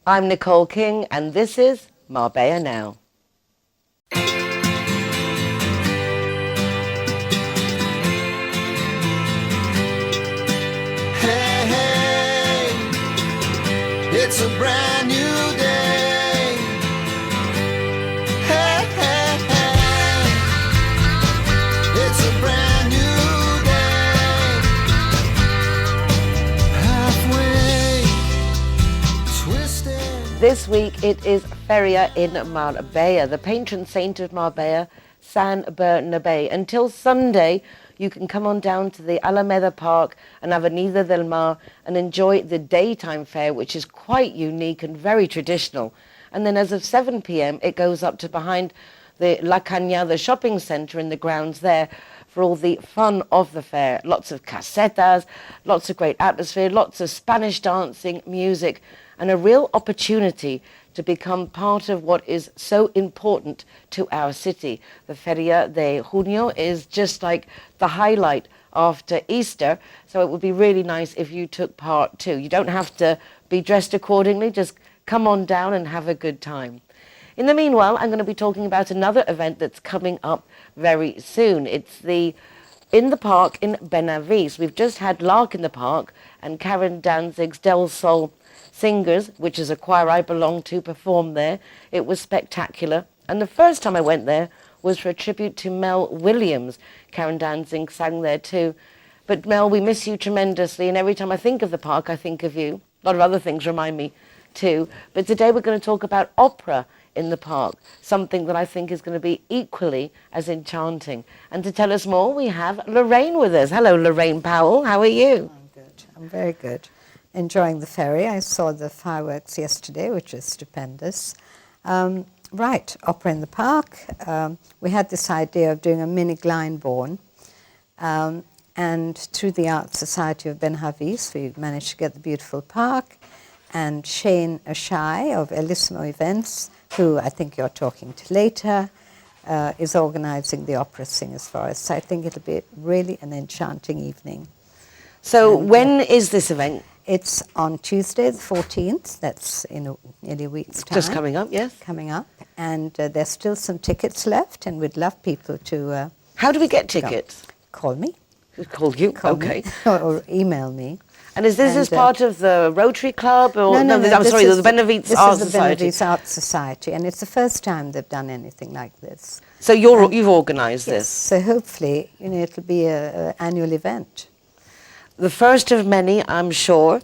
I'm Nicole King, and this is Marbella Now. Hey, hey, it's a brand new day. Hey, hey, hey, it's a brand new day. Halfway twisted. This week it is Feria in Marbella, the patron saint of Marbella, San Bernabé. Until Sunday, you can come on down to the Alameda Park and Avenida del Mar and enjoy the daytime fair, which is quite unique and very traditional. And then as of 7 p.m, it goes up to behind the La Cañada shopping centre in the grounds there for all the fun of the fair. Lots of casetas, lots of great atmosphere, lots of Spanish dancing, music, and a real opportunity to become part of what is so important to our city. The Feria de Junio is just like the highlight after Easter, so it would be really nice if you took part too. You don't have to be dressed accordingly, just come on down and have a good time. In the meanwhile, I'm going to be talking about another event that's coming up very soon. It's in the park in Benahavis. We've just had Lark in the Park and Karen Danzig's Del Sol Singers, which is a choir I belong to, perform there. It was spectacular. And the first time I went there was for a tribute to Mel Williams. Karen Danzig sang there too. But Mel, we miss you tremendously, and every time I think of the park, I think of you. A lot of other things remind me too. But today we're going to talk about opera in the park, something that I think is going to be equally as enchanting. And to tell us more, we have Lorraine with us. Hello, Lorraine Powell. How are you? I'm good. I'm very good. Enjoying the ferry. I saw the fireworks yesterday, which is stupendous. Right, opera in the park. We had this idea of doing a mini Glyndebourne, and through the Art Society of Benahavis, we managed to get the beautiful park. And Shane Ashai of Elissimo Events, who I think you're talking to later, is organizing the opera singers for us. So I think it'll be really an enchanting evening. So when is this event? It's on Tuesday, the 14th. That's in nearly a week's time. Just coming up, yes? Coming up. And there's still some tickets left, and we'd love people to... How do we get tickets? Call me. Call you? Call Okay. me, or email me. And is this as part of the Rotary Club? Or No, I'm sorry, the Benahavis Art Society. This is the Benahavis Art Society, and it's the first time they've done anything like this. So you've organised Yes, this? so hopefully, it'll be an annual event. The first of many, I'm sure.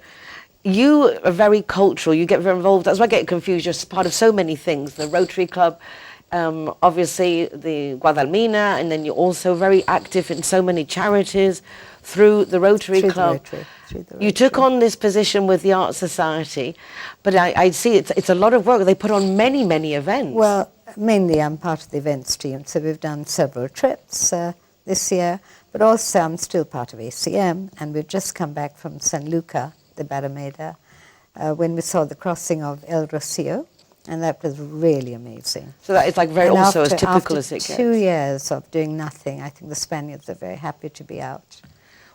You are very cultural. You get very involved. That's why I get confused. You're part of so many things. The Rotary Club, obviously the Guadalmina, and then you're also very active in so many charities through the Rotary Club. You took on this position with the Art Society, but I see it's a lot of work. They put on many, many events. Well, mainly I'm part of the events team, so we've done several trips this year, but also I'm still part of ACM, and we've just come back from San Luca, the Barrameda, when we saw the crossing of El Rocio, and that was really amazing. So that is like very and also after, as typical as it After gets. 2 years of doing nothing, I think the Spaniards are very happy to be out.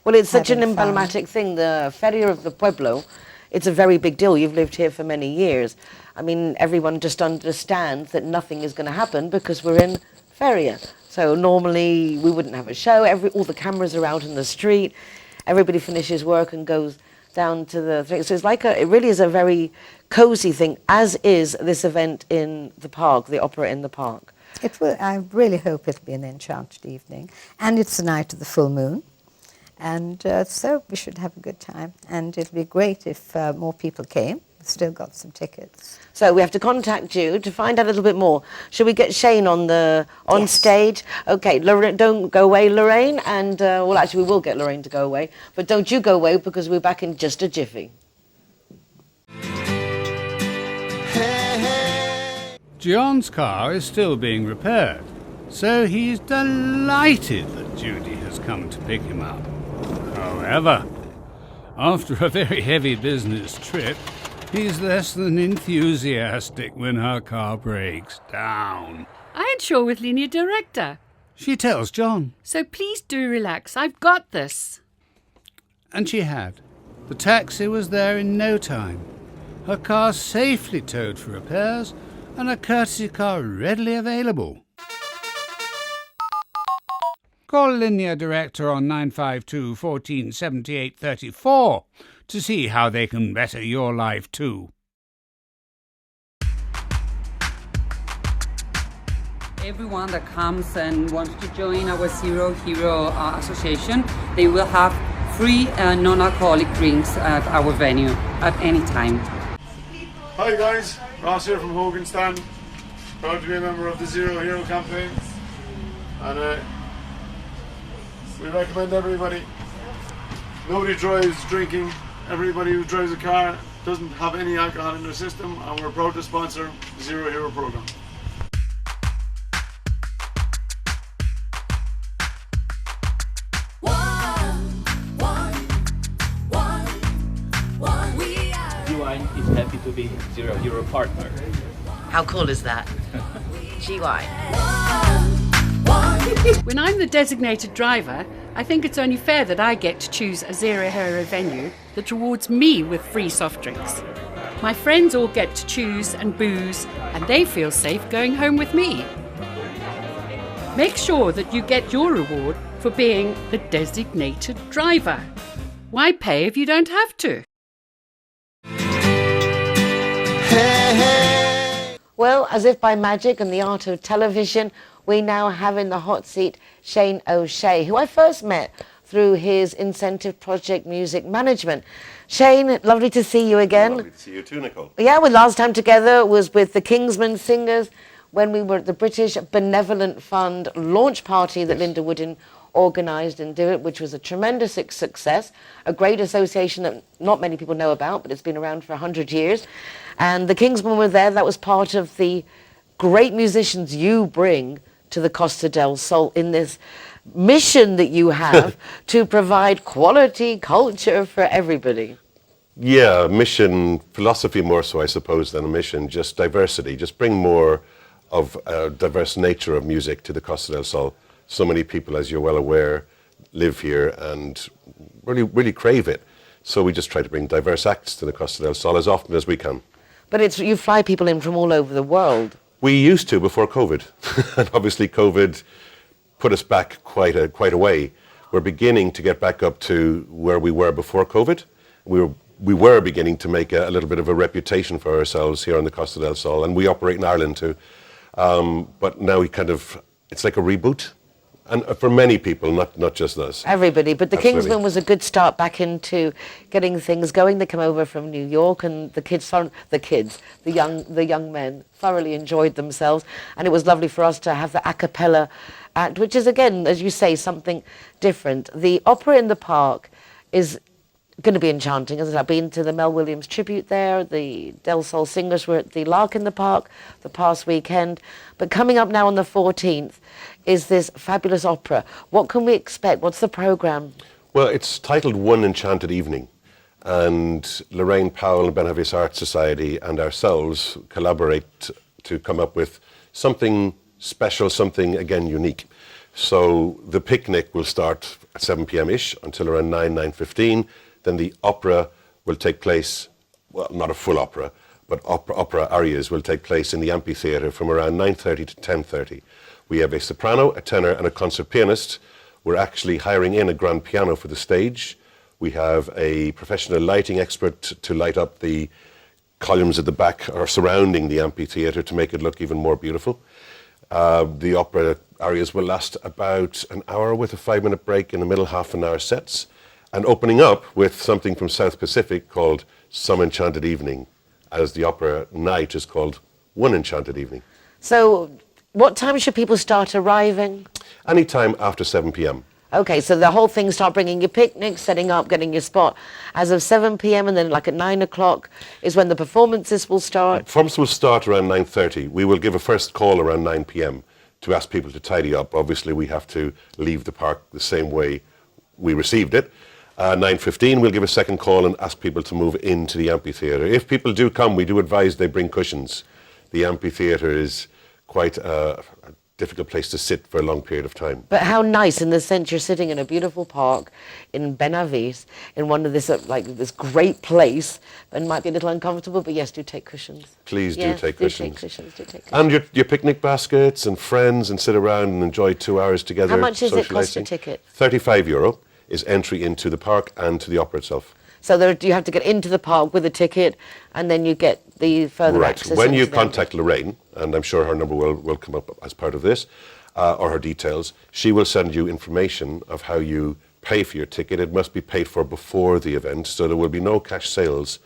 Well, it's such an having fun. emblematic thing. The Feria of the Pueblo, it's a very big deal. You've lived here for many years. I mean, everyone just understands that nothing is going to happen because we're in Feria. So normally we wouldn't have a show. All the cameras are out in the street. Everybody finishes work and goes down to the thing. So it's like it really is a very cozy thing, as is this event in the park, the opera in the park. It will. I really hope it'll be an enchanted evening. And it's the night of the full moon. And so we should have a good time. And it'll be great if more people came. We've still got some tickets. So we have to contact you to find out a little bit more. Should we get Shane on Yes. stage? Okay, Lorraine, don't go away, Lorraine. And well, actually, we will get Lorraine to go away. But don't you go away because we're back in just a jiffy. Hey, hey. John's car is still being repaired, so he's delighted that Judy has come to pick him up. However, after a very heavy business trip, he's less than enthusiastic when her car breaks down. I ain't sure with Linear Director. She tells John, So please do relax. I've got this. and she had. The taxi was there in no time. her car safely towed for repairs, and a courtesy car readily available. Call Linear Director on 952 14 78 34 to see how they can better your life too. Everyone that comes and wants to join our ZeroHero association, they will have free non-alcoholic drinks at our venue at any time. Hi guys, Ross here from Hogan Stand. Proud to be a member of the ZeroHero campaign. And we recommend everybody. Nobody drives drinking. Everybody who drives a car doesn't have any alcohol in their system, and we're proud to sponsor the ZeroHero program. GY is happy to be ZeroHero partner. How cool is that? GY. When I'm the designated driver, I think it's only fair that I get to choose a ZeroHero venue that rewards me with free soft drinks. My friends all get to choose and booze, and they feel safe going home with me. Make sure that you get your reward for being the designated driver. Why pay if you don't have to? Well, as if by magic and the art of television, we now have in the hot seat Shane O'Shea, who I first met through his incentive project music management. Shane, lovely to see you again. Lovely to see you too, Nicole. Yeah, we last time together was with the Kingsman Singers when we were at the British Benevolent Fund launch party that Linda Woodin organised in Dewitt, which was a tremendous success, a great association that not many people know about, but it's been around for 100 years. And the Kingsmen were there. That was part of the great musicians you bring to the Costa del Sol in this mission that you have to provide quality culture for everybody. Yeah, mission, philosophy more so, I suppose, than a mission, just diversity, just bring more of a diverse nature of music to the Costa del Sol. So many people, as you're well aware, live here and really crave it. So we just try to bring diverse acts to the Costa del Sol as often as we can. But you fly people in from all over the world. We used to before COVID. And obviously COVID put us back quite a way. We're beginning to get back up to where we were before COVID. We were beginning to make a little bit of a reputation for ourselves here on the Costa del Sol, and we operate in Ireland too. But now it's like a reboot. And for many people, not just us. Everybody, but the Absolutely. Kingsmen was a good start back into getting things going. They come over from New York, and the young men thoroughly enjoyed themselves, and it was lovely for us to have the a cappella act, which is again, as you say, something different. The opera in the park is going to be enchanting. As I've been to the Mel Williams tribute there, the Del Sol Singers were at the Lark in the Park the past weekend, but coming up now on the 14th is this fabulous opera. What can we expect? What's the program? Well, it's titled One Enchanted Evening, and Lorraine, Powell and Benahavis Art Society and ourselves collaborate to come up with something special, something again unique. So the picnic will start at 7 p.m.-ish until around 9:15. Then the opera will take place, well, not a full opera, but opera arias will take place in the amphitheatre from around 9:30 to 10:30. We have a soprano, a tenor and a concert pianist. We're actually hiring in a grand piano for the stage. We have a professional lighting expert to light up the columns at the back or surrounding the amphitheatre to make it look even more beautiful. The opera arias will last about an hour with a 5-minute break in the middle, half-an-hour sets, and opening up with something from South Pacific called Some Enchanted Evening, as the opera night is called One Enchanted Evening. So what time should people start arriving? Anytime after 7 p.m. Okay, so the whole thing, start bringing your picnic, setting up, getting your spot as of 7 p.m. and then like at 9 o'clock is when the performances will start? Performance will start around 9:30. We will give a first call around 9 p.m. to ask people to tidy up. Obviously, we have to leave the park the same way we received it. 9:15, we'll give a second call and ask people to move into the amphitheatre. If people do come, we do advise they bring cushions. The amphitheatre is quite a difficult place to sit for a long period of time. But how nice in the sense you're sitting in a beautiful park in Benahavis, in one of this this great place, and might be a little uncomfortable, but yes, do take cushions. Please Yes, do take cushions. Do take cushions. And your picnic baskets and friends, and sit around and enjoy 2 hours together. How much does it cost a socialising. ticket? €35 is entry into the park and to the opera itself. So you have to get into the park with a ticket, and then you get the further Right. access. When you into the- contact Lorraine, and I'm sure her number will come up as part of this, or her details, she will send you information of how you pay for your ticket. It must be paid for before the event, so there will be no cash sales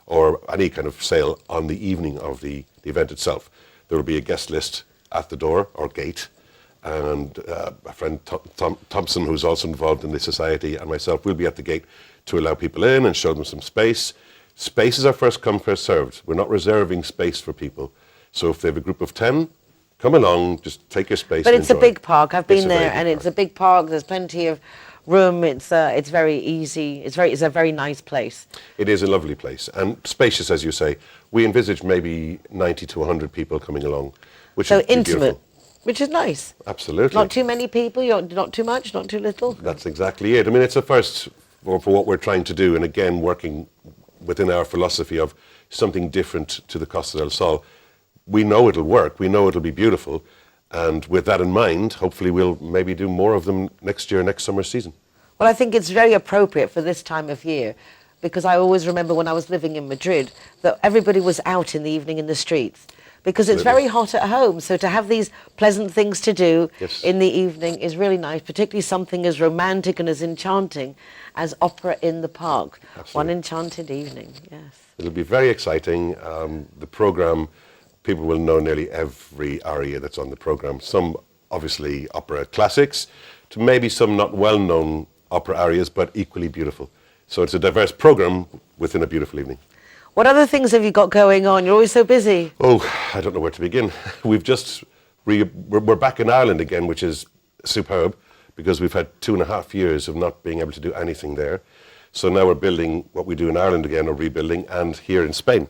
or any kind of sale on the evening of the event itself. There will be a guest list at the door or gate, and a friend Thompson, who's also involved in the society, and myself will be at the gate to allow people in and show them some space. Space is our first come, first served. We're not reserving space for people. So if they have a group of 10, come along, just take your space. But and it's a enjoy. big park. I've It's been a very there, big and it's park. a big park. There's plenty of room. It's very easy. It's a very nice place. It is a lovely place and spacious, as you say. We envisage maybe 90 to 100 people coming along, which So is intimate, beautiful. which is nice. Absolutely. Not too many people. Not too much. Not too little. That's exactly it. I mean, it's a first for what we're trying to do, and again, working within our philosophy of something different to the Costa del Sol. We know it'll work. We know it'll be beautiful. And with that in mind, hopefully we'll maybe do more of them next summer season. Well, I think it's very appropriate for this time of year, because I always remember when I was living in Madrid that everybody was out in the evening in the streets, because it's very hot at home. So to have these pleasant things to do Yes. in the evening is really nice, particularly something as romantic and as enchanting as opera in the park. Absolutely. One enchanted evening, yes. It'll be very exciting. The program, people will know nearly every aria that's on the program. Some obviously opera classics, to maybe some not well-known opera arias, but equally beautiful. So it's a diverse program within a beautiful evening. What other things have you got going on? You're always so busy. Oh, I don't know where to begin. We're back in Ireland again, which is superb, because we've had 2.5 years of not being able to do anything there. So now we're building what we do in Ireland again, or rebuilding, and here in Spain.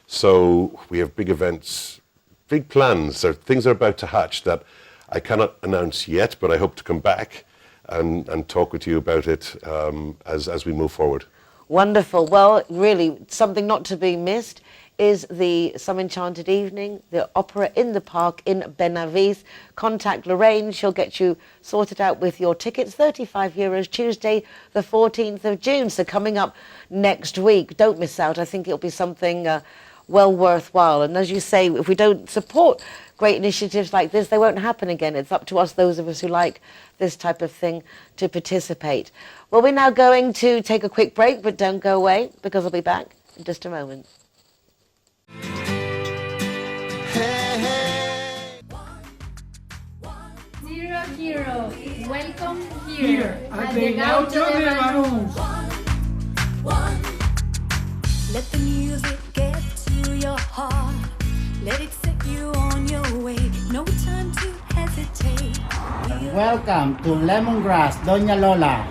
So we have big events, big plans. Things are about to hatch that I cannot announce yet, but I hope to come back and talk with you about it as we move forward. Wonderful. Well, really, something not to be missed is the Some Enchanted Evening, the opera in the park in Benahavis. Contact Lorraine. She'll get you sorted out with your tickets. €35, Tuesday, the 14th of June. So coming up next week. Don't miss out. I think it'll be something well worthwhile. And as you say, if we don't support great initiatives like this, they won't happen again. It's up to us, those of us who like this type of thing, to participate. Well, we're now going to take a quick break, but don't go away, because I'll be back in just a moment. ZeroHero, welcome here at the Gaucho de Banús. Let the music get to your heart. Let it set you on your way. No time to hesitate. Welcome to Lemongrass, Doña Lola.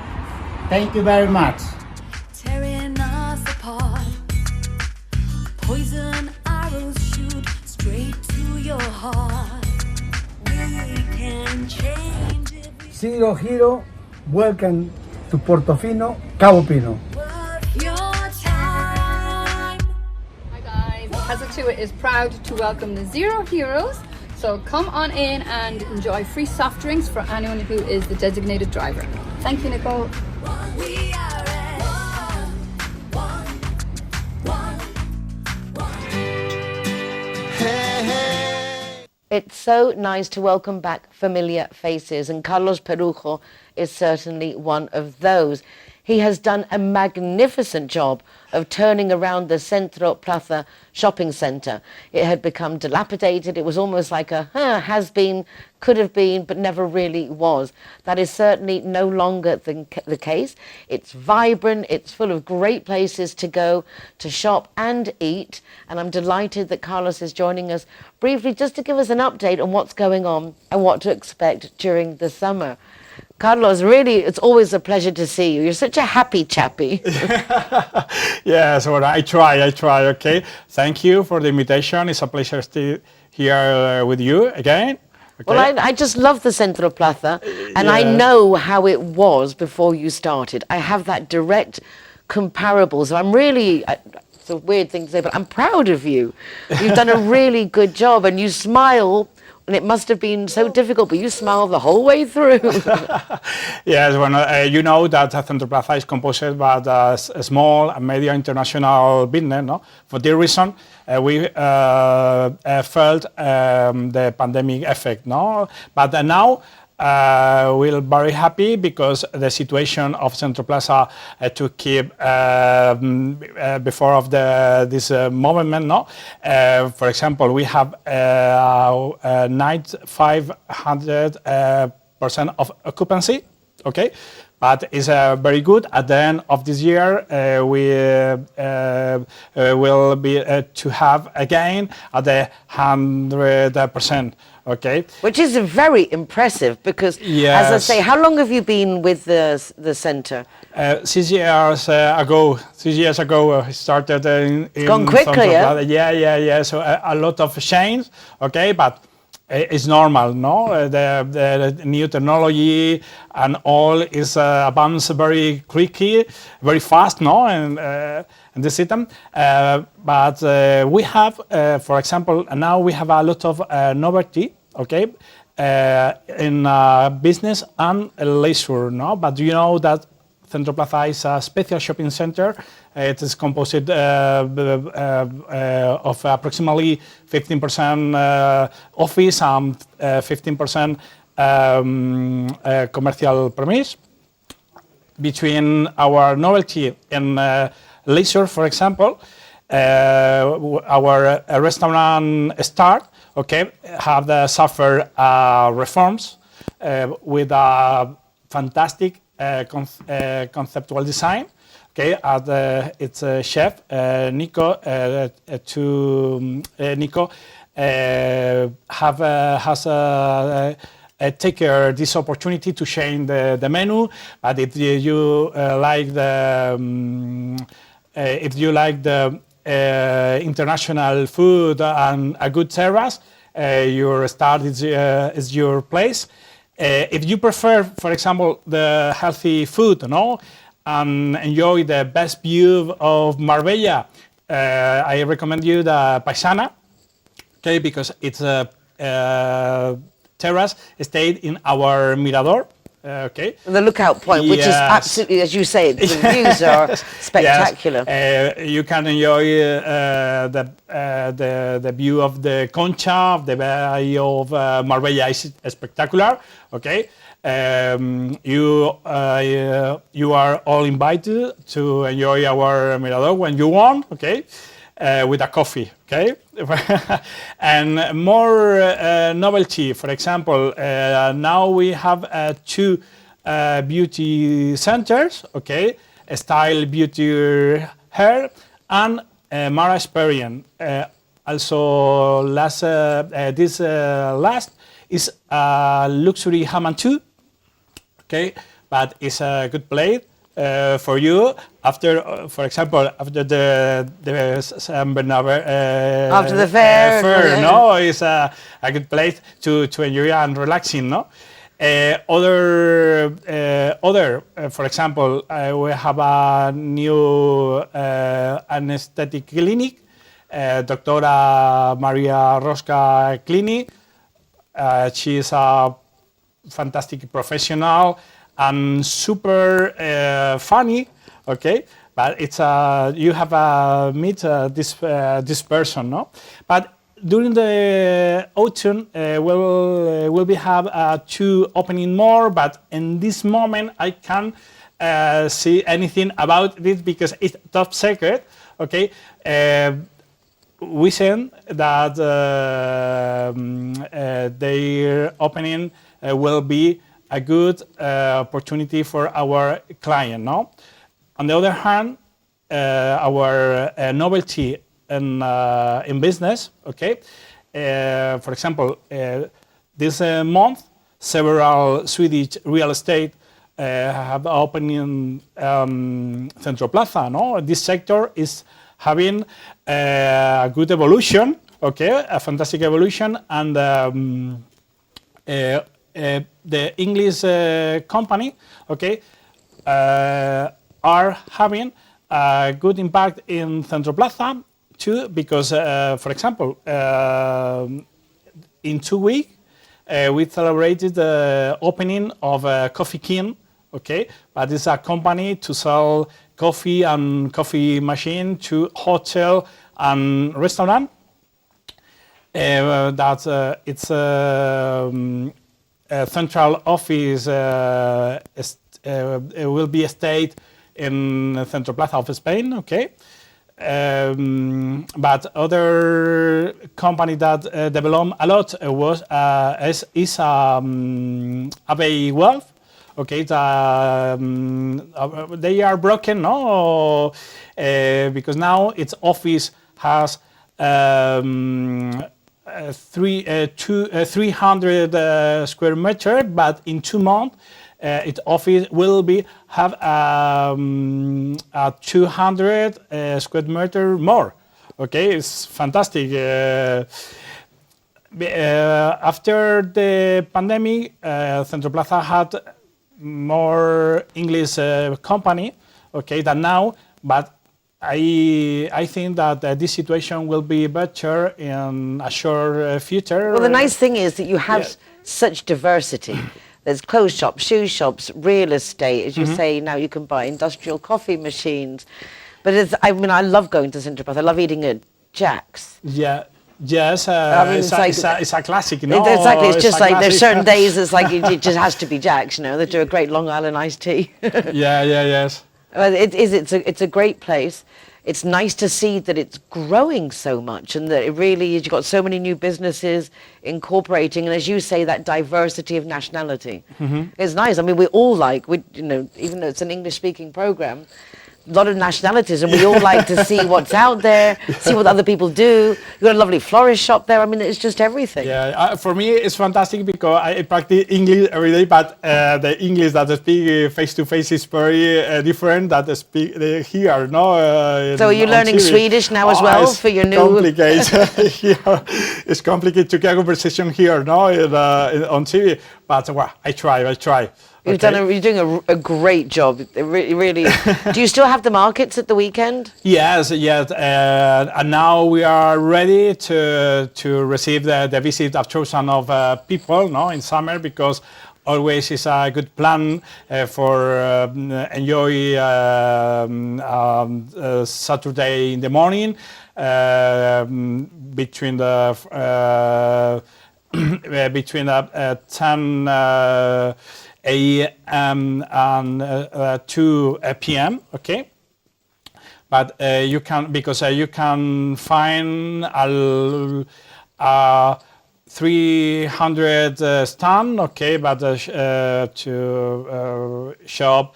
Thank you very much. Tearing us apart. Poison arrows shoot straight to your heart. We can change it. ZeroHero, welcome to Portofino, Cabo Pino. Your time. Hi guys, Plaza is proud to welcome the Zero Heroes. So come on in and enjoy free soft drinks for anyone who is the designated driver. Thank you, Nicole. We are It's so nice to welcome back familiar faces, and Carlos Perujo is certainly one of those. He has done a magnificent job of turning around the Centro Plaza shopping centre. It had become dilapidated. It was almost like a has been, could have been, but never really was. That is certainly no longer the case. It's vibrant. It's full of great places to go, to shop and eat. And I'm delighted that Carlos is joining us briefly just to give us an update on what's going on and what to expect during the summer. Carlos, really, it's always a pleasure to see you. You're such a happy chappy. Yes, well, I try, okay? Thank you for the invitation. It's a pleasure to be here with you again, Well, I just love the Centro Plaza, and I know how it was before you started. I have that direct comparable, so I'm really, it's a weird thing to say, but I'm proud of you. You've done a really good job, and you smile, and it must have been so difficult, but you smile the whole way through. Yes, well, you know that Centro Plaza is composed by a small and medium international business, no? For this reason, we felt the pandemic effect, no? But now we're very happy because the situation of Centro Plaza to keep before of this movement, no? For example, we have 500% of occupancy, okay? But it's very good. At the end of this year, we will be to have again at the 100%. Okay. Which is very impressive because, yes. as I say, how long have you been with the centre? 6 years ago. 6 years ago, I started in gone quickly, yeah? Yeah. So a lot of change, okay, but it's normal, no? The new technology and all is advanced very quickly, very fast, no? And the system, but we have, for example, now we have a lot of novelty, okay, in business and leisure, no? But you know that Centro Plaza is a special shopping center. It is composed of approximately 15% office and 15% commercial premise. Between our novelty and leisure, for example, our restaurant start, okay, have suffered reforms with a fantastic conceptual design. Okay, its chef Nicole Nicole has take this opportunity to change the menu. But if you like the international food and a good terrace, your start is your place. If you prefer, for example, the healthy food, no, and enjoy the best view of Marbella, I recommend you the Paisana, okay, because it's a terrace stayed in our mirador. Okay. The lookout point, which is absolutely, as you say, the views are spectacular. Yes. You can enjoy the view of the Concha, the Bay of Marbella is spectacular. Okay. You are all invited to enjoy our mirador when you want. Okay. With a coffee, okay? And more novelty, for example, now we have 2 beauty centers, okay? Style Beauty Hair and Mara Experience. Also, this last is luxury hamam too, okay? But it's a good place. For you, after, for example, after the after the fair, no, it's a good place to enjoy and relaxing, no. For example, we have a new anesthetic clinic, Doctora Maria Rosca Clinic. She is a fantastic professional and super funny, okay? But it's you have meet this person, no? But during the autumn, we'll be have 2 opening more. But in this moment, I can't see anything about this because it's top secret, okay? We said that their opening will be a good opportunity for our client, no? On the other hand, our novelty in business, okay? For example, this month, several Swedish real estate have opening Centro Plaza, no? This sector is having a good evolution, okay? A fantastic evolution, and the English company, okay, are having a good impact in Centro Plaza too, because, for example, in 2 weeks, we celebrated the opening of Coffee King, okay, but it's a company to sell coffee and coffee machine to hotel and restaurant. That its central office will be stayed in Centro Plaza of Spain, okay. But other company that developed a lot is Abbey Wealth. Okay, they are broken, no, because now its office has 300 square meter, but in 2 months its office will have 200 square meter more. Okay, it's fantastic. After the pandemic, Centro Plaza had more English company, okay, than now, but I think that this situation will be better in a short future. Well, the nice thing is that you have such diversity. There's clothes shops, shoe shops, real estate. As you say, now you can buy industrial coffee machines. But I mean, I love going to Centro Plaza. I love eating at Jack's. Yeah. Yes, I mean, it's a classic, you know. Exactly, it's just like there's certain days it's like it just has to be Jack's, you know. They do a great Long Island iced tea. Yes. It's a great place. It's nice to see that it's growing so much and that it really is. You've got so many new businesses incorporating, and as you say, that diversity of nationality. It's nice. I mean, we all you know, even though it's an English-speaking program, a lot of nationalities, and we all like to see what's out there, see what other people do. You've got a lovely florist shop there. I mean, it's just everything. Yeah, for me, it's fantastic because I practice English every day, but the English that I speak face-to-face is very different that I speak here, no? So are you learning Swedish now as well for your new... Complicated. It's complicated to get a conversation here, no, on TV, but well, I try. You're doing a great job. It really is. Do you still have the markets at the weekend? Yes. And now we are ready to receive the visit of thousands of people, no, in summer, because always is a good plan for enjoy Saturday in the morning between 10 a.m. and 2 p.m. Okay, but you can find 300 stand. Okay, but to shop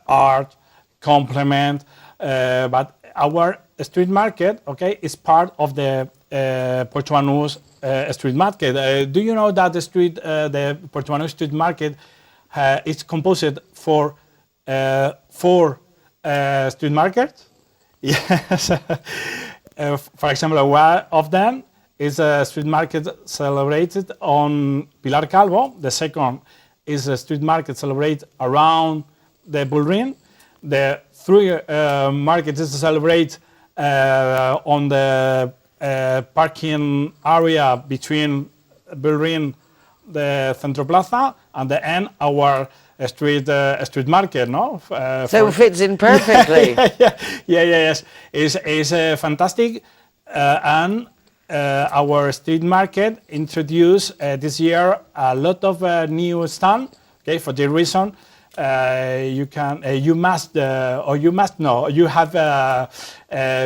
art, complement. But our street market, okay, is part of the Puerto Banús street market. Do you know that the Puerto Banús street market is composed for 4 street markets? Yes. For example, one of them is a street market celebrated on Pilar Calvo. The second is a street market celebrated around the Bull Ring. The 3 markets is celebrated on the parking area between Bull Ring, the Centro Plaza, and the end our street market, no? So it fits in perfectly. Yes. It's fantastic, and our street market introduced this year a lot of new stand. Okay, for the reason you must know, you have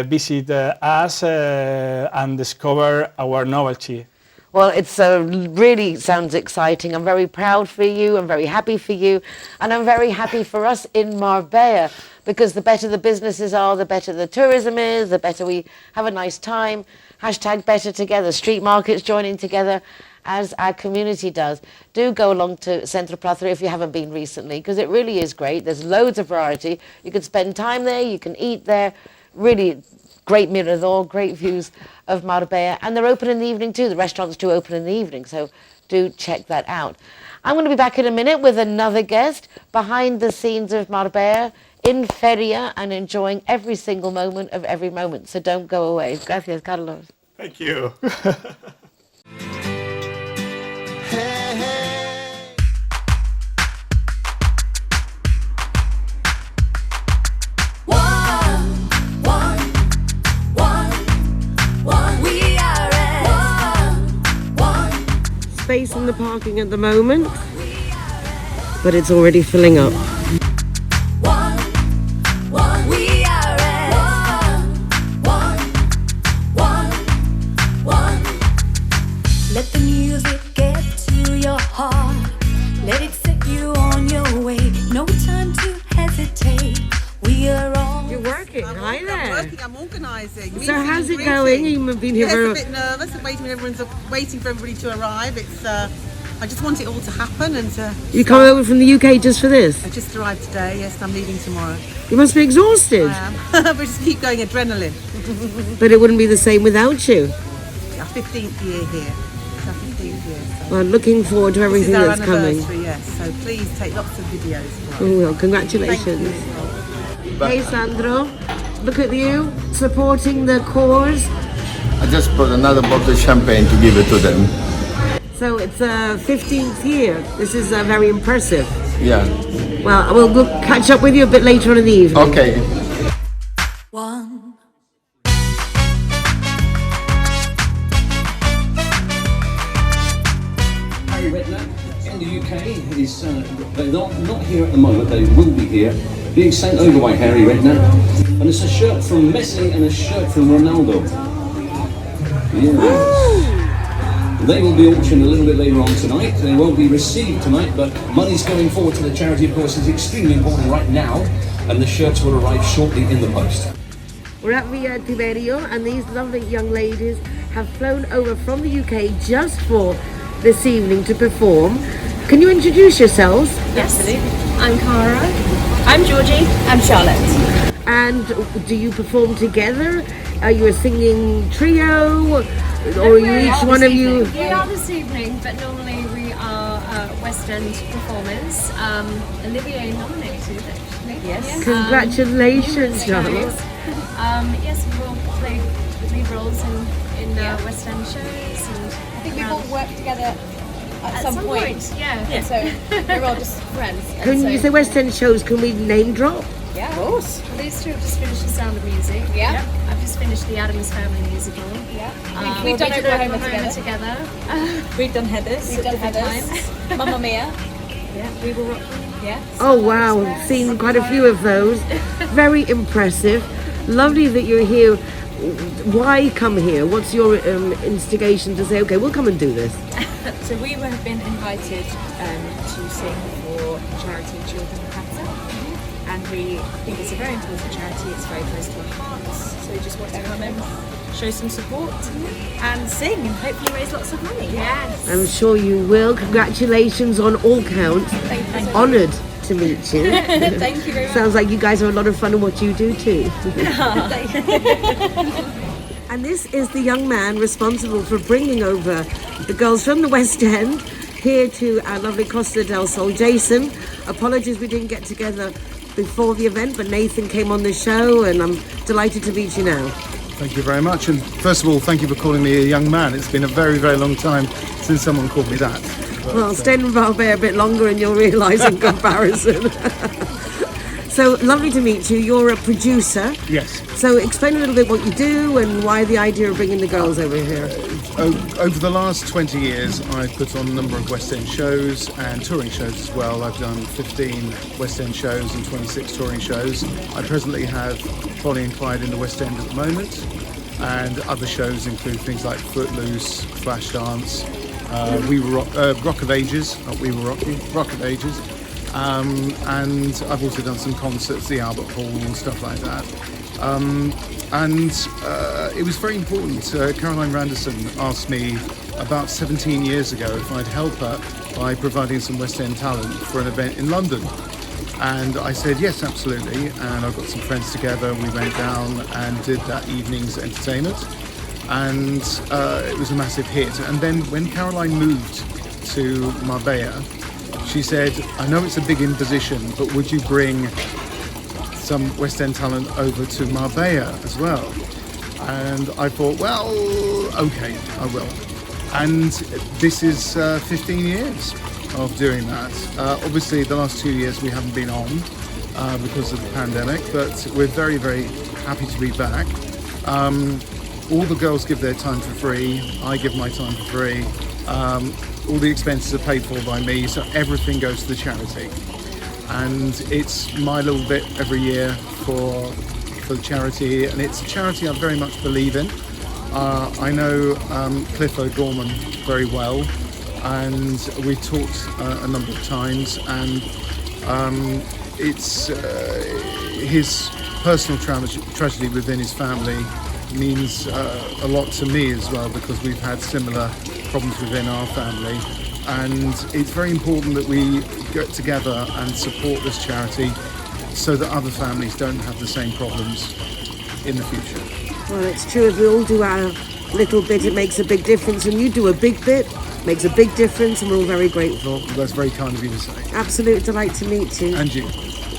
visit us and discover our novelty. Well, it's really sounds exciting. I'm very proud for you. I'm very happy for you. And I'm very happy for us in Marbella, because the better the businesses are, the better the tourism is, the better we have a nice time. Hashtag better together. Street markets joining together as our community does. Do go along to Centro Plaza if you haven't been recently, because it really is great. There's loads of variety. You can spend time there. You can eat there. Really great Mirador, great views of Marbella, and they're open in the evening too. The restaurants do open in the evening, so do check that out. I'm going to be back in a minute with another guest behind the scenes of Marbella in Feria and enjoying every single moment of every moment. So don't go away. Gracias, Carlos. Thank you. Space in the parking at the moment, but it's already filling up. Let the music get to your heart. Let it set you on your way. No time to hesitate. We are all. You're working. Hi there. I'm working. I'm organising. So how's it going? You've been here Yes, for a bit nervous and waiting for everybody to arrive. It's. I just want it all to happen and to. You come over from the UK just for this? I just arrived today. Yes, I'm leaving tomorrow. You must be exhausted. I am. We just keep going, adrenaline. But it wouldn't be the same without you. Our 15th year here. It's our 15th year. So. Well, looking forward to everything this is our that's coming. anniversary, yes. So please take lots of videos. Oh, well, congratulations. Hey, Sandro. Look at you, supporting the cause. I just brought another bottle of champagne to give it to them. So it's 15th year. This is very impressive. Yeah. Well, we'll catch up with you a bit later on in the evening. Okay. One. In the UK, is they're not here at the moment. They will be here, being sent over by Harry Redknapp. And it's a shirt from Messi and a shirt from Ronaldo. Yeah. They will be auctioned a little bit later on tonight. They won't be received tonight, but money's going forward to the charity, of course, is extremely important right now. And the shirts will arrive shortly in the post. We're at the Tiberio, and these lovely young ladies have flown over from the UK just for this evening to perform. Can you introduce yourselves? Yes, I'm Cara. I'm Georgie. I'm Charlotte. And do you perform together? Are you a singing trio? Or are you each one of you? We are this evening, but normally we are West End performers. Olivier nominated, actually. Yes. Congratulations, Charlotte. Yes, we will play lead roles in West End shows. And I think we've all worked together at some point. Yeah. And so we're all just friends. Can you say West End shows? Can we name drop? Yeah, of course. Well, these two have just finished The Sound of Music. Yeah. I've just finished the Addams Family musical. Yeah. We've done Oklahoma together. We've done Heathers. We've done Heathers. Mamma Mia. Yeah. We will rock them. Yeah. Oh wow, I've seen quite a few of those. Very impressive. Lovely that you're here. Why come here? What's your instigation to say, okay, we'll come and do this? So we have been invited to sing for charity Children of Cancer. And we think it's a very important charity, it's very close to our hearts. So we just want to come and show some support and sing and hopefully raise lots of money. Yes. I'm sure you will. Congratulations on all counts. Thank you. Honoured to meet you. Thank you very much. Sounds like you guys are a lot of fun in what you do too. Thank you. And this is the young man responsible for bringing over the girls from the West End here to our lovely Costa del Sol. Jason, apologies we didn't get together before the event, but Nathan came on the show and I'm delighted to meet you now. Thank you very much, and first of all, thank you for calling me a young man. It's been a very, very long time since someone called me that. But, well, stay in Marbella a bit longer and you'll realise in comparison. So, lovely to meet you. You're a producer. Yes. So, explain a little bit what you do and why the idea of bringing the girls over here. Over the last 20 years, I've put on a number of West End shows and touring shows as well. I've done 15 West End shows and 26 touring shows. I presently have Bonnie and Clyde in the West End at the moment, and other shows include things like Footloose, Flashdance, Rock of Ages, not We Were Rocky, Rock of Ages. And I've also done some concerts, the Albert Hall and stuff like that. It was very important. Caroline Randerson asked me about 17 years ago if I'd help her by providing some West End talent for an event in London. And I said, yes, absolutely. And I got some friends together. We went down and did that evening's entertainment. And it was a massive hit. And then when Caroline moved to Marbella, she said, I know it's a big imposition, but would you bring some West End talent over to Marbella as well? And I thought, well, okay, I will. And this is 15 years of doing that. Obviously, the last 2 years we haven't been on because of the pandemic, but we're very, very happy to be back. All the girls give their time for free. I give my time for free. All the expenses are paid for by me, so everything goes to the charity. And it's my little bit every year for the charity, and it's a charity I very much believe in. I know Cliff O'Gorman very well, and we talked a number of times, and it's his personal tragedy within his family means a lot to me as well, because we've had similar problems within our family, and it's very important that we get together and support this charity so that other families don't have the same problems in the future. Well, it's true. If we all do our little bit, it makes a big difference. When you do a big bit, it makes a big difference, and we're all very grateful. That's very kind of you to say. Absolute delight to meet you. And you.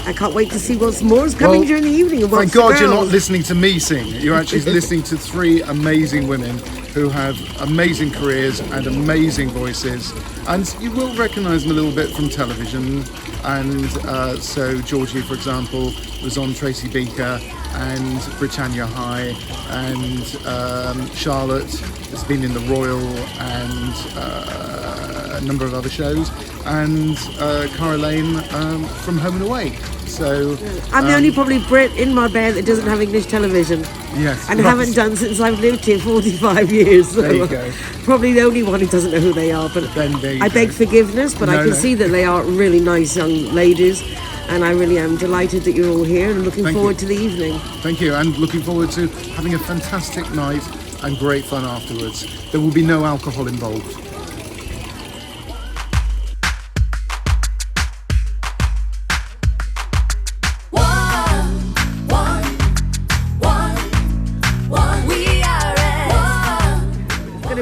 I can't wait to see what's more is coming during the evening. And Thank God you're not listening to me sing. You're actually listening to three amazing women who have amazing careers and amazing voices. And you will recognise them a little bit from television. And so Georgie, for example, was on Tracy Beaker and Britannia High. And Charlotte has been in The Royal and a number of other shows. And Cara Lane from Home and Away. So I'm the only probably Brit in Marbella that doesn't have English television. Yes. And haven't done since I've lived here 45 years. So There you go. probably the only one who doesn't know who they are. But I beg forgiveness, but I can see that they are really nice young ladies. And I really am delighted that you're all here and looking forward to the evening. Thank you, and looking forward to having a fantastic night and great fun afterwards. There will be no alcohol involved.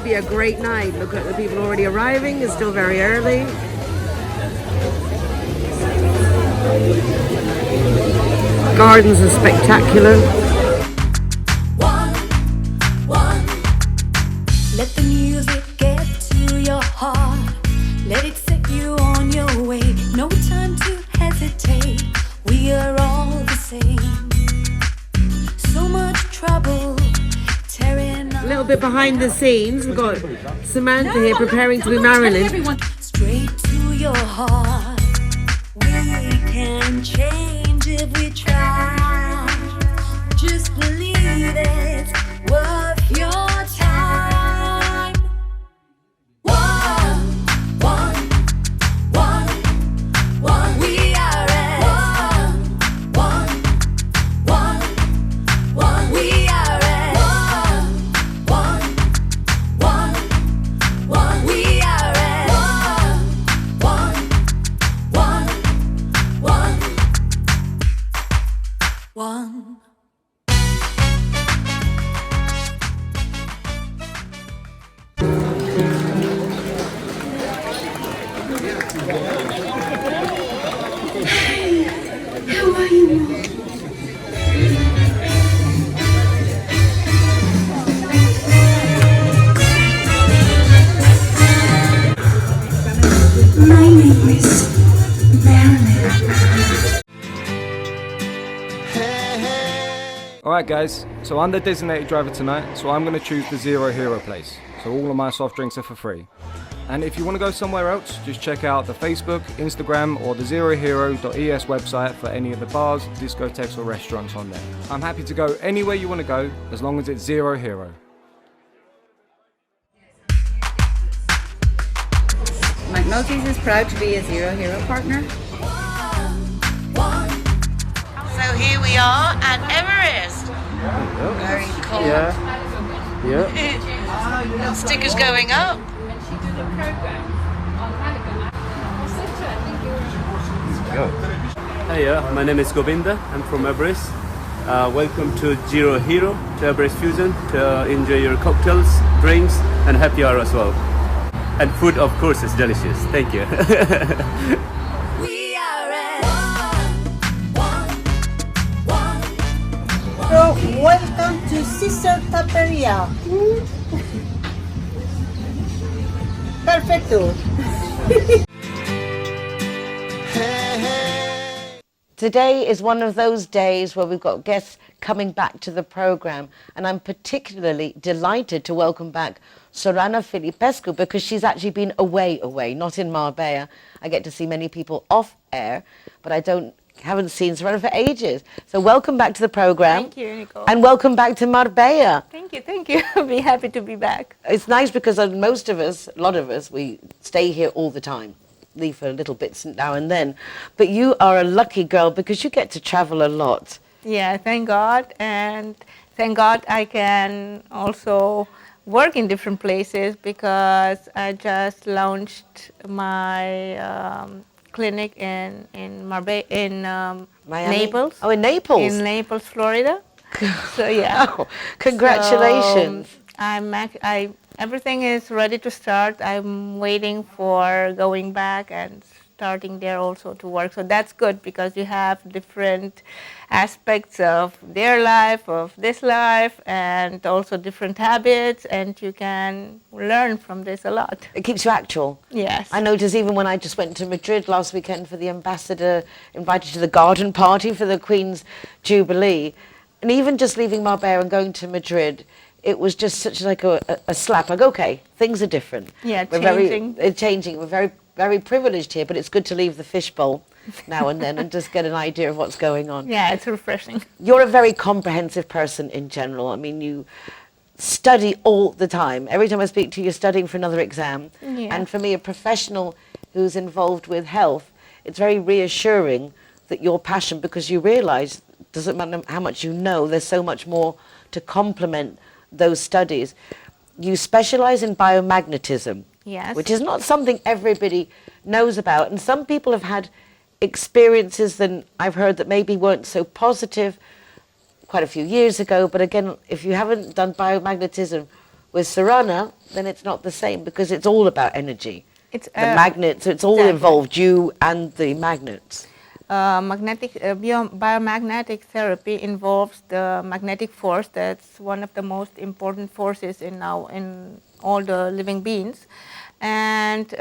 Be a great night. Look at the people already arriving. It's still very early. Gardens are spectacular. Let the music get to your heart. Let it set you on your way. No time to hesitate. We are all the same. So much trouble. A little bit behind the scenes, we've got Samantha here preparing to be Marilyn. Straight to your heart. We can change if we try. Just believe it's worth your time. One. We are at one. We are at we are at one. How are you? My name is Marilyn. Alright guys, so I'm the designated driver tonight, so I'm going to choose the ZeroHero place. So all of my soft drinks are for free. And if you want to go somewhere else, just check out the Facebook, Instagram or the ZeroHero.es website for any of the bars, discotheques or restaurants on there. I'm happy to go anywhere you want to go, as long as it's ZeroHero. McNulty's is proud to be a ZeroHero partner. So here we are at Everest. Very cold. Yeah. Stickers going up. Go. Hiya, my name is Govinda. I'm from Everest. Welcome to ZeroHero, to Everest Fusion, to enjoy your cocktails, drinks, and happy hour as well. And food, of course, is delicious. Thank you. So, welcome to Sister Taperia. Perfecto. Today is one of those days where we've got guests coming back to the program, and I'm particularly delighted to welcome back Sorana Filipescu because she's actually been away, not in Marbella. I get to see many people off air, but haven't seen Sorana for ages. So welcome back to the program. Thank you, Nicole. And welcome back to Marbella. Thank you. I'll be happy to be back. It's nice because most of us, a lot of us, we stay here all the time. Leave for little bits now and then. But you are a lucky girl because you get to travel a lot. Yeah, thank God. And thank God I can also work in different places because I just launched my clinic in Marbella, in Miami? Naples. Oh, in Naples? In Naples, Florida. So yeah. Oh, congratulations. So, everything is ready to start. I'm waiting for going back and starting there also to work. So that's good because you have different aspects of their life, of this life, and also different habits, and you can learn from this a lot. It keeps you actual. Yes. I noticed even when I just went to Madrid last weekend for the ambassador, invited to the garden party for the Queen's Jubilee, and even just leaving Marbella and going to Madrid, it was just such like a slap. Like, okay, things are different. Yeah, It's changing. We're very, very privileged here, but it's good to leave the fishbowl now and then and just get an idea of what's going on. Yeah, it's refreshing. You're a very comprehensive person in general. I mean, you study all the time. Every time I speak to you, you're studying for another exam. Yeah. And for me, a professional who's involved with health, it's very reassuring that your passion, because you realize, doesn't matter how much you know, there's so much more to complement those studies. You specialize in biomagnetism, Yes. which is not something everybody knows about. And some people have had experiences that I've heard that maybe weren't so positive quite a few years ago. But again, if you haven't done biomagnetism with Sorana, then it's not the same because it's all about energy. It's the magnets, so it's all involved, you and the magnets. Biomagnetic therapy involves the magnetic force. That's one of the most important forces in all the living beings, and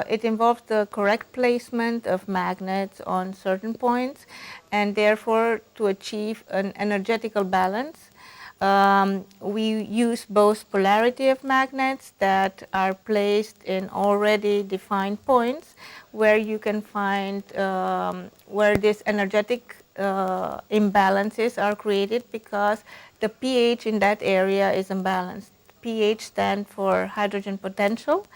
it involves the correct placement of magnets on certain points, and therefore to achieve an energetical balance. We use both polarity of magnets that are placed in already defined points where you can find where these energetic imbalances are created because the pH in that area is imbalanced. pH stands for hydrogen potential,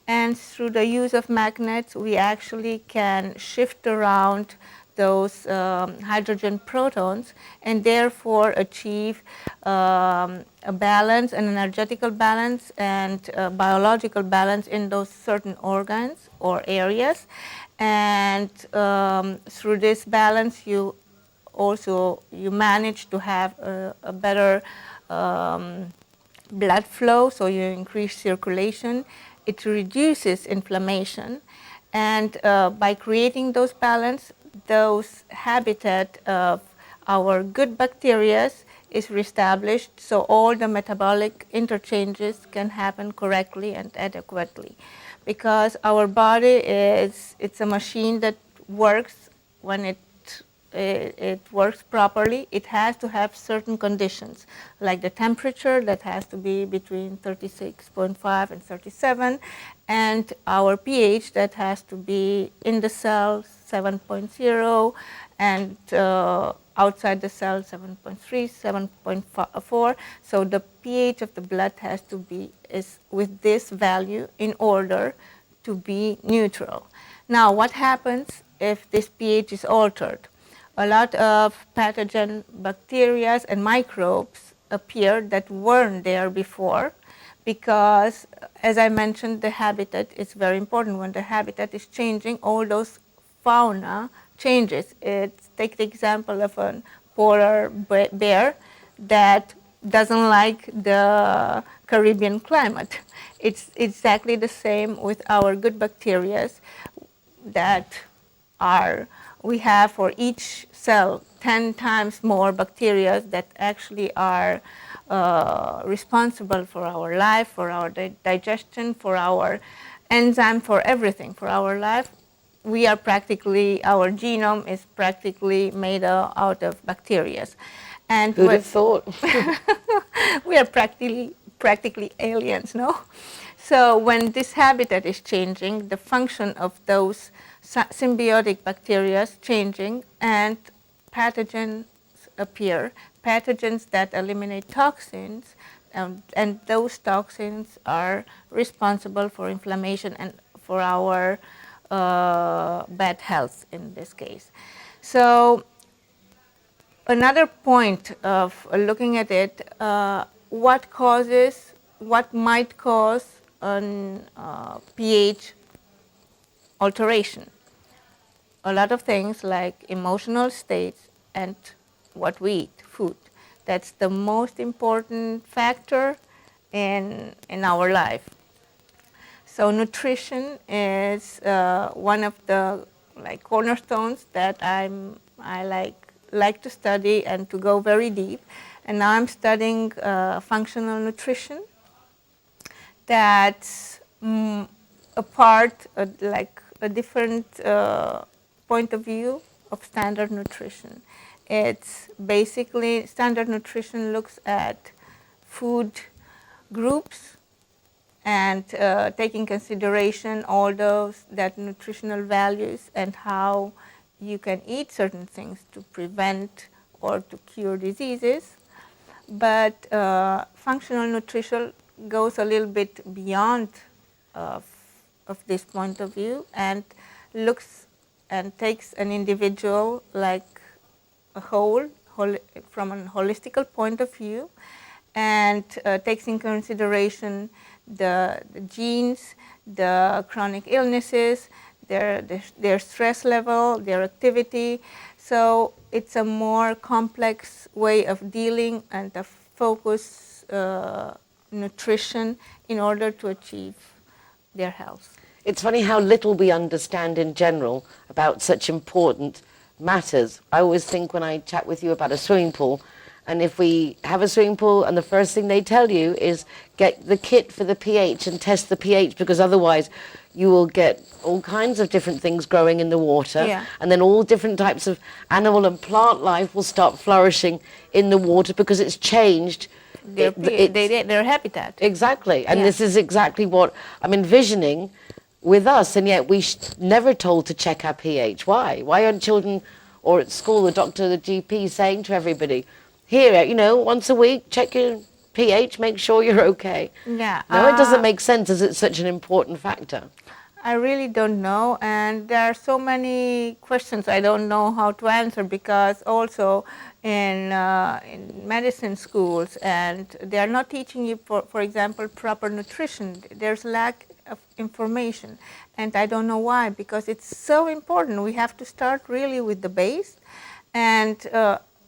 and through the use of magnets we actually can shift around those hydrogen protons and therefore achieve a balance, an energetical balance and biological balance in those certain organs or areas. And through this balance you manage to have a better blood flow, so you increase circulation, it reduces inflammation, and by creating those balance, those habitat of our good bacteria is reestablished, so all the metabolic interchanges can happen correctly and adequately. Because our body it's a machine that works when it works properly. It has to have certain conditions, like the temperature that has to be between 36.5 and 37, and our pH that has to be in the cell 7.0 and outside the cell 7.3, 7.4. So the pH of the blood has to be with this value in order to be neutral. Now, what happens if this pH is altered? A lot of pathogen bacteria and microbes appear that weren't there before because, as I mentioned, the habitat is very important. When the habitat is changing, all those fauna changes. take the example of a polar bear that doesn't like the Caribbean climate. It's exactly the same with our good bacteria that we have for each cell 10 times more bacteria that actually are responsible for our life, for our digestion, for our enzyme, for everything, for our life. We are practically, our genome is practically made out of bacteria. And who'd have thought? We are practically aliens, no? So when this habitat is changing, the function of those symbiotic bacteria is changing, and pathogens appear. Pathogens that eliminate toxins, and those toxins are responsible for inflammation and for our bad health in this case. So another point of looking at it, what might cause an pH alteration? A lot of things like emotional states and what we eat, food. That's the most important factor in our life. So nutrition is one of the cornerstones that I like to study and to go very deep. And now I'm studying functional nutrition. That's a different point of view of standard nutrition. It's basically, standard nutrition looks at food groups and taking consideration all those nutritional values and how you can eat certain things to prevent or to cure diseases. But functional nutrition goes a little bit beyond of this point of view and looks and takes an individual like a whole from a holistical point of view, and takes in consideration the genes, the chronic illnesses, their stress level, their activity. So it's a more complex way of dealing and a focus nutrition in order to achieve their health. It's funny how little we understand in general about such important matters. I always think when I chat with you about a swimming pool, and if we have a swimming pool and the first thing they tell you is get the kit for the pH and test the pH, because otherwise you will get all kinds of different things growing in the water, and then all different types of animal and plant life will start flourishing in the water because it's changed their habitat. Exactly, and this is exactly what I'm envisioning with us, and yet never told to check our pH. Why? Why aren't children or at school, the doctor, the GP saying to everybody, here, once a week, check your pH, make sure you're okay? Yeah. No, it doesn't make sense as it's such an important factor. I really don't know, and there are so many questions I don't know how to answer, because also in medicine schools, and they are not teaching you, for example, proper nutrition. There's lack of information, and I don't know why, because it's so important. We have to start really with the base, and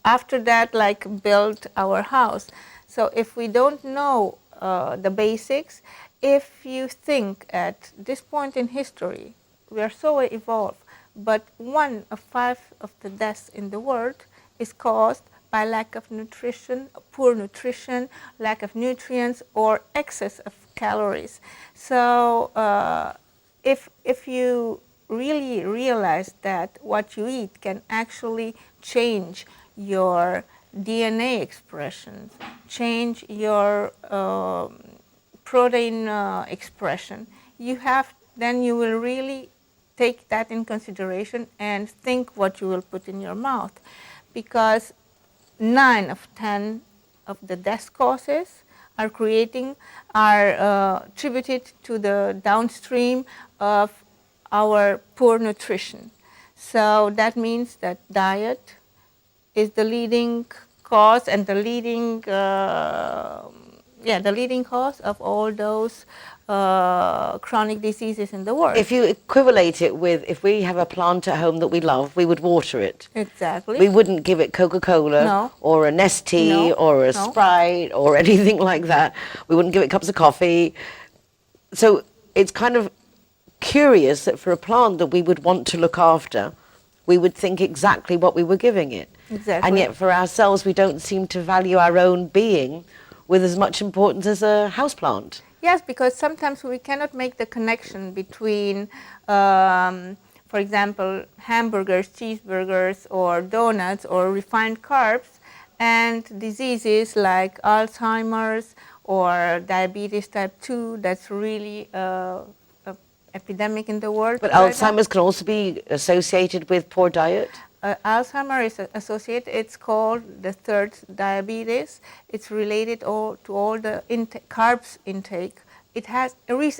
after that, build our house. So if we don't know the basics, if you think at this point in history, we are so evolved, but 1 of 5 of the deaths in the world is caused by lack of nutrition, poor nutrition, lack of nutrients, or excess of calories. So if you really realize that what you eat can actually change your DNA expression, change your protein expression, then you will really take that in consideration and think what you will put in your mouth, because 9 of 10 of the death causes are attributed to the downstream of our poor nutrition. So that means that diet is the leading cause and the leading cause of all those chronic diseases in the world. If you equivalate it with, if we have a plant at home that we love, we would water it. Exactly. We wouldn't give it Coca-Cola No. or a Nestea No. or a No. Sprite or anything like that. We wouldn't give it cups of coffee. So it's kind of curious that for a plant that we would want to look after, we would think exactly what we were giving it. Exactly. And yet for ourselves, we don't seem to value our own being with as much importance as a houseplant. Yes, because sometimes we cannot make the connection between, for example, hamburgers, cheeseburgers, or donuts, or refined carbs, and diseases like Alzheimer's or diabetes type 2. That's really a epidemic in the world. But right now. Alzheimer's can also be associated with poor diet. Alzheimer's is associated, it's called the third diabetes. It's related to all the carbs intake. It has,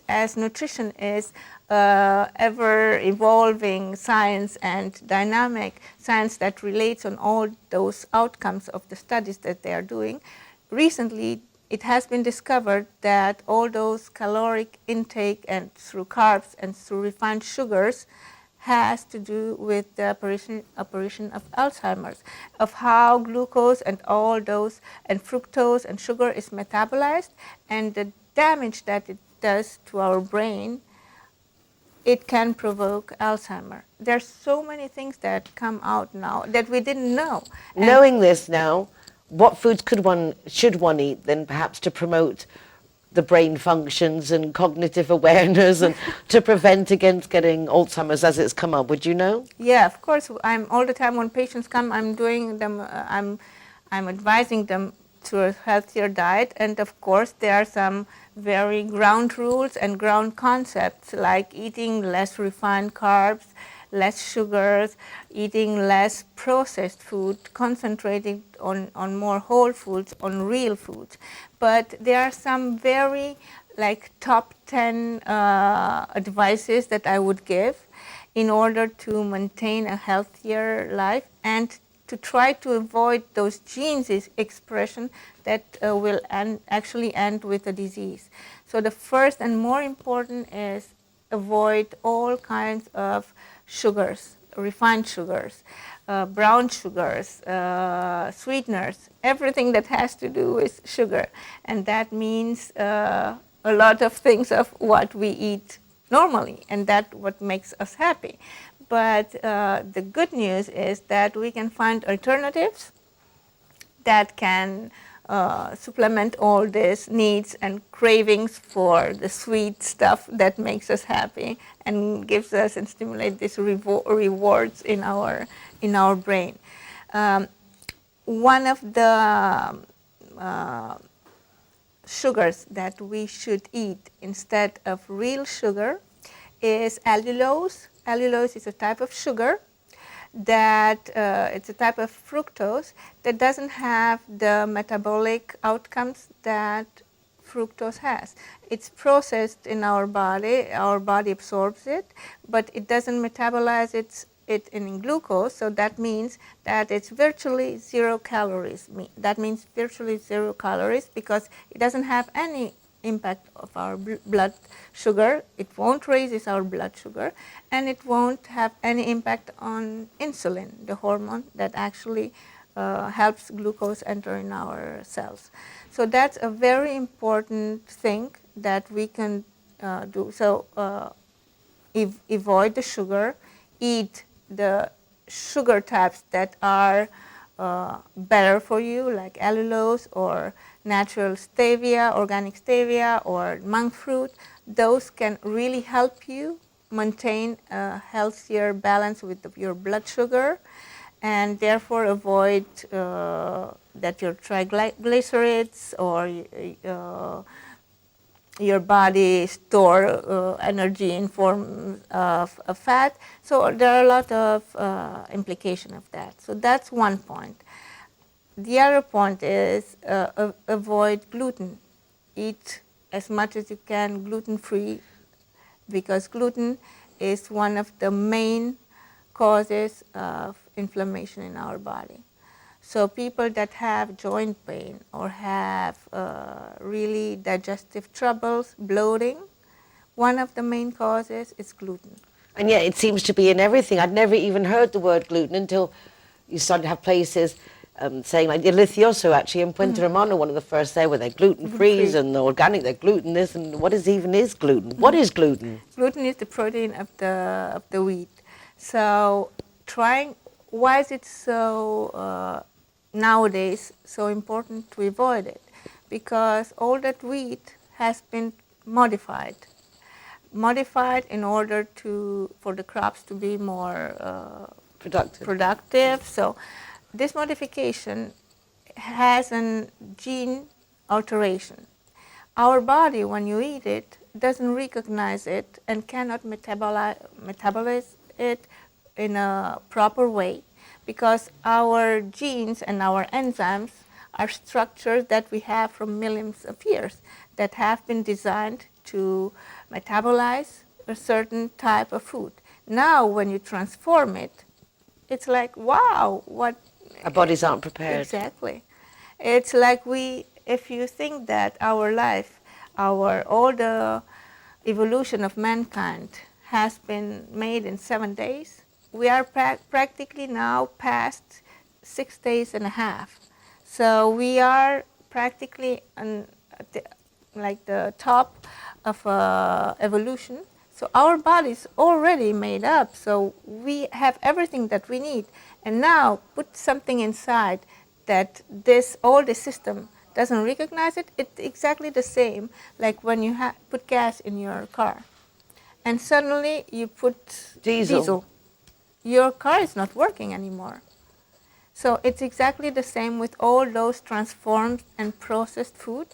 as nutrition is ever evolving science and dynamic science that relates on all those outcomes of the studies that they are doing. Recently, it has been discovered that all those caloric intake and through carbs and through refined sugars has to do with the apparition of Alzheimer's, of how glucose and all those, and fructose and sugar is metabolized, and the damage that it does to our brain, it can provoke Alzheimer's. There's so many things that come out now that we didn't know. And knowing this now, what foods should one eat then perhaps to promote the brain functions and cognitive awareness and to prevent against getting Alzheimer's as it's come up? Would you know? Yeah, of course. I'm all the time when patients come, I'm doing them, I'm advising them to a healthier diet, and of course there are some very ground rules and ground concepts like eating less refined carbs, less sugars, eating less processed food, concentrating on more whole foods, on real foods. But there are some very top 10 advices that I would give in order to maintain a healthier life and to try to avoid those genes expression that will actually end with a disease. So the first and more important is avoid all kinds of sugars, refined sugars, brown sugars, sweeteners, everything that has to do with sugar. And that means a lot of things of what we eat normally, and that's what makes us happy. But the good news is that we can find alternatives that can supplement all these needs and cravings for the sweet stuff that makes us happy and gives us and stimulate these rewards in our brain. One of the sugars that we should eat instead of real sugar is allulose. Allulose is a type of sugar that it's a type of fructose that doesn't have the metabolic outcomes that fructose has. It's processed in our body absorbs it, but it doesn't metabolize it in glucose, so that means that it's virtually 0 calories. That means virtually 0 calories because it doesn't have any impact of our blood sugar. It won't raise our blood sugar, and it won't have any impact on insulin, the hormone that actually helps glucose enter in our cells. So that's a very important thing that we can do. So avoid the sugar, eat the sugar types that are better for you, like allulose or natural stevia, organic stevia, or monk fruit. Those can really help you maintain a healthier balance with your blood sugar, and therefore avoid that your triglycerides or your body store energy in form of fat. So there are a lot of implications of that. So that's one point. The other point is avoid gluten. Eat as much as you can gluten-free, because gluten is one of the main causes of inflammation in our body. So people that have joint pain or have really digestive troubles, bloating, one of the main causes is gluten. And yet it seems to be in everything. I'd never even heard the word gluten until you started to have places saying, like Delicioso actually in Puente Romano, one of the first there, where they're gluten-free and they're organic, they're gluten this, and what is gluten? What is gluten? Gluten is the protein of the wheat. So why is it so, nowadays, so important to avoid it? Because all that wheat has been modified in order for the crops to be more productive. So this modification has a gene alteration. Our body, when you eat it, doesn't recognize it and cannot metabolize it in a proper way, because our genes and our enzymes are structures that we have from millions of years that have been designed to metabolize a certain type of food. Now, when you transform it, it's like, wow, what? Our bodies aren't prepared. Exactly. It's like if you think that our life, all the evolution of mankind has been made in 7 days, we are practically now past 6 days and a half. So we are practically like the top of evolution. So our body's already made up, so we have everything that we need. And now put something inside that all the system doesn't recognize it. It's exactly the same like when you put gas in your car and suddenly you put diesel. Your car is not working anymore. So it's exactly the same with all those transformed and processed food.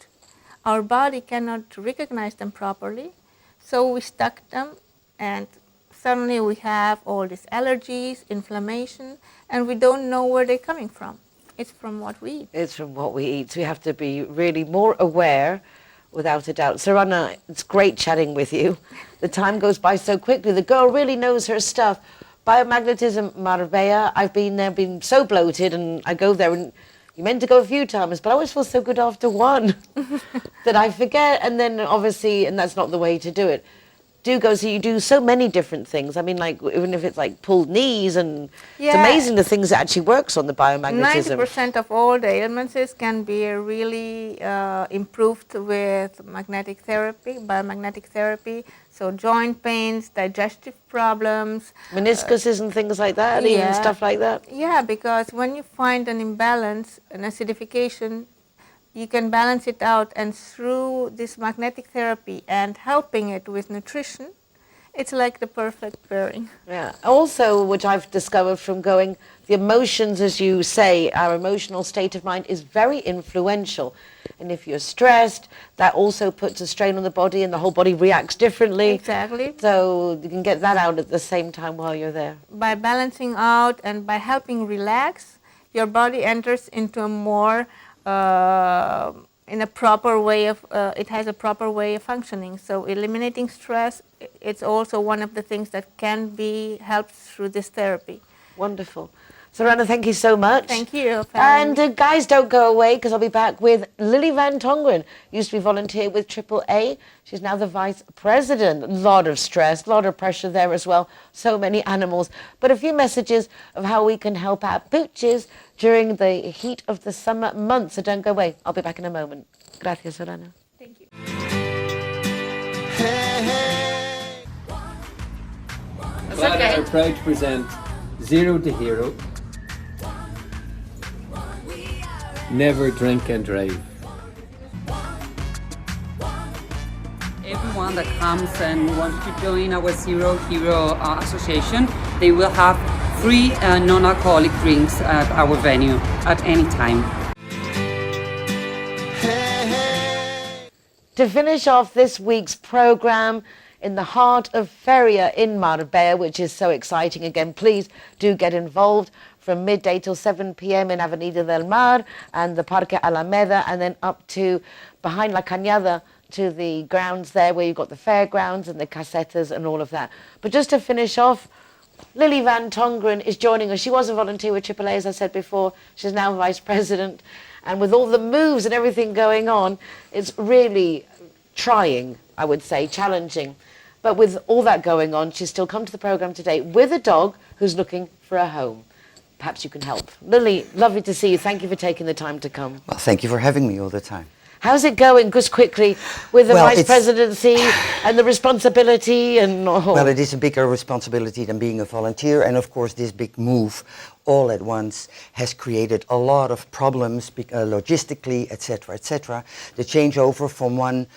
Our body cannot recognize them properly, so we stuck them, and suddenly we have all these allergies, inflammation, and we don't know where they're coming from. It's from what we eat. It's from what we eat. So we have to be really more aware, without a doubt. Sorana, it's great chatting with you. The time goes by so quickly. The girl really knows her stuff. Biomagnetism Marbella, I've been there, been so bloated, and I go there, and you meant to go a few times, but I always feel so good after one that I forget, and then obviously, and that's not the way to do it. Do go, so you do so many different things. I mean, like, even if it's like pulled knees, and it's amazing the things that actually works on the biomagnetism. 90% of all the ailments can be really improved with magnetic therapy, biomagnetic therapy. So joint pains, digestive problems. Meniscuses and things like that, even stuff like that? Yeah, because when you find an imbalance, an acidification, you can balance it out, and through this magnetic therapy and helping it with nutrition, it's like the perfect pairing. Yeah. Also, which I've discovered from going, the emotions, as you say, our emotional state of mind is very influential. And if you're stressed, that also puts a strain on the body, and the whole body reacts differently. Exactly. So you can get that out at the same time while you're there. By balancing out and by helping relax, your body enters into a more in a proper way of it has a proper way of functioning. So eliminating stress, it's also one of the things that can be helped through this therapy. Wonderful. Sorana, thank you so much. Thank you. And guys, don't go away, because I'll be back with Lily Van Tongeren. Used to be volunteer with AAA. She's now the vice president. A lot of stress, a lot of pressure there as well. So many animals. But a few messages of how we can help out pooches during the heat of the summer months. So don't go away. I'll be back in a moment. Gracias, Sorana. Thank you. Plaza are proud to present ZeroHero. Never drink and drive. Everyone that comes and wants to join our ZeroHero association, they will have free non-alcoholic drinks at our venue at any time. To finish off this week's program, in the heart of Feria in Marbella, which is so exciting. Again, please do get involved from midday till 7 p.m. in Avenida del Mar and the Parque Alameda, and then up to behind La Cañada to the grounds there where you've got the fairgrounds and the casetas and all of that. But just to finish off, Lily Van Tongeren is joining us. She was a volunteer with AAA, as I said before. She's now vice president. And with all the moves and everything going on, it's really trying, I would say, challenging. But with all that going on, she's still come to the programme today with a dog who's looking for a home. Perhaps you can help. Lily, lovely to see you. Thank you for taking the time to come. Well, thank you for having me all the time. How's it going, just quickly, with the vice presidency and the responsibility and all? Well, it is a bigger responsibility than being a volunteer, and of course this big move all at once has created a lot of problems logistically, etc., etc. The changeover from one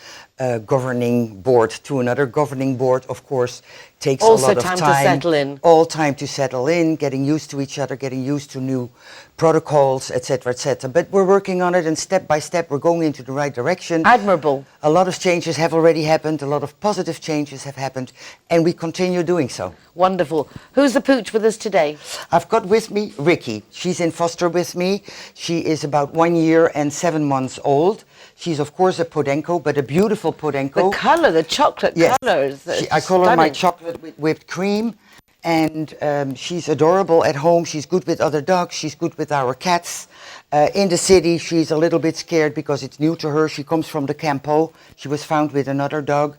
governing board to another governing board, of course, takes also a lot of time to settle in. All time to settle in, getting used to each other, getting used to new protocols, etc., etc. But we're working on it, and step by step we're going into the right direction. Admirable. A lot of changes have already happened, a lot of positive changes have happened, and we continue doing so. Wonderful. Who's the pooch with us today? I've got with me Ricky. She's in foster with me. She is about 1 year and 7 months old. She's of course a Podenco, but a beautiful Podenco. The colour, the chocolate colours. I call her my chocolate with whipped cream. And she's adorable at home. She's good with other dogs. She's good with our cats. In the city, she's a little bit scared because it's new to her. She comes from the Campo. She was found with another dog.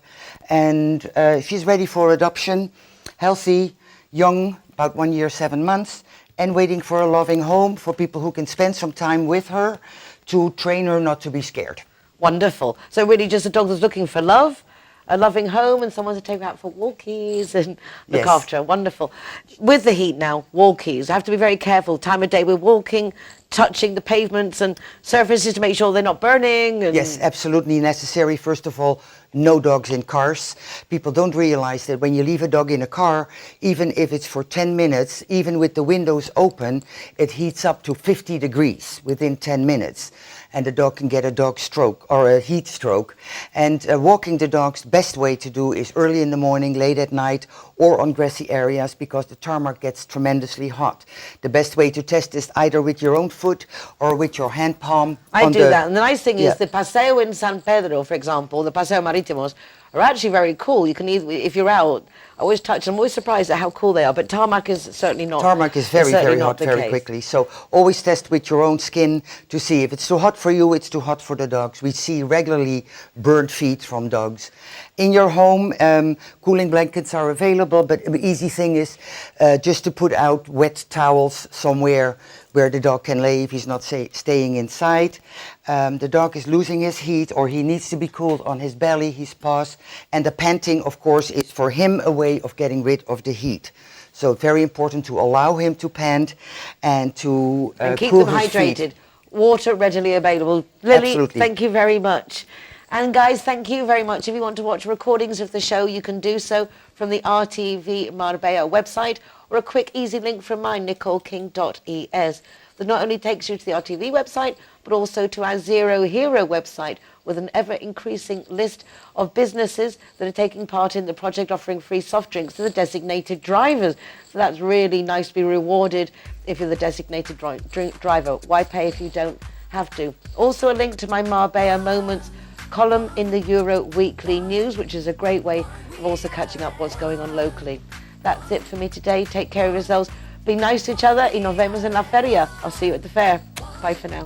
And she's ready for adoption. Healthy, young, about 1 year, 7 months. And waiting for a loving home for people who can spend some time with her to train her not to be scared. Wonderful. So really just a dog that's looking for love, a loving home, and someone to take her out for walkies and look after her. Wonderful. With the heat now, walkies. I have to be very careful. Time of day we're walking, touching the pavements and surfaces to make sure they're not burning. And yes, absolutely necessary. First of all, no dogs in cars. People don't realize that when you leave a dog in a car, even if it's for 10 minutes, even with the windows open, it heats up to 50 degrees within 10 minutes. And the dog can get a dog stroke or a heat stroke. And walking the dogs, best way to do is early in the morning, late at night, or on grassy areas, because the tarmac gets tremendously hot. The best way to test is either with your own foot or with your hand palm. I do that. And the nice thing is the Paseo in San Pedro, for example, the Paseo Marítimos, are actually very cool. You can either, if you're out, I always touch them. I'm always surprised at how cool they are, but tarmac is certainly not. Tarmac is very, very hot very quickly. So always test with your own skin to see if it's too hot for you, it's too hot for the dogs. We see regularly burnt feet from dogs. In your home, cooling blankets are available, but the easy thing is just to put out wet towels somewhere where the dog can lay if he's not staying inside. The dog is losing his heat, or he needs to be cooled on his belly, his paws, and the panting, of course, is for him a way of getting rid of the heat. So very important to allow him to pant and to keep cool them his hydrated. feet. Water readily available. Lily, Absolutely. thank you very much. And guys, thank you very much. If you want to watch recordings of the show, you can do so from the RTV Marbella website, or a quick, easy link from mine, nicoleking.es. That not only takes you to the RTV website, but also to our ZeroHero website, with an ever-increasing list of businesses that are taking part in the project, offering free soft drinks to the designated drivers. So that's really nice to be rewarded if you're the designated driver. Why pay if you don't have to? Also a link to my Marbella Moments column in the Euro Weekly News, which is a great way of also catching up what's going on locally. That's it for me today. Take care of yourselves. Be nice to each other. Y nos vemos en la feria. I'll see you at the fair. Bye for now.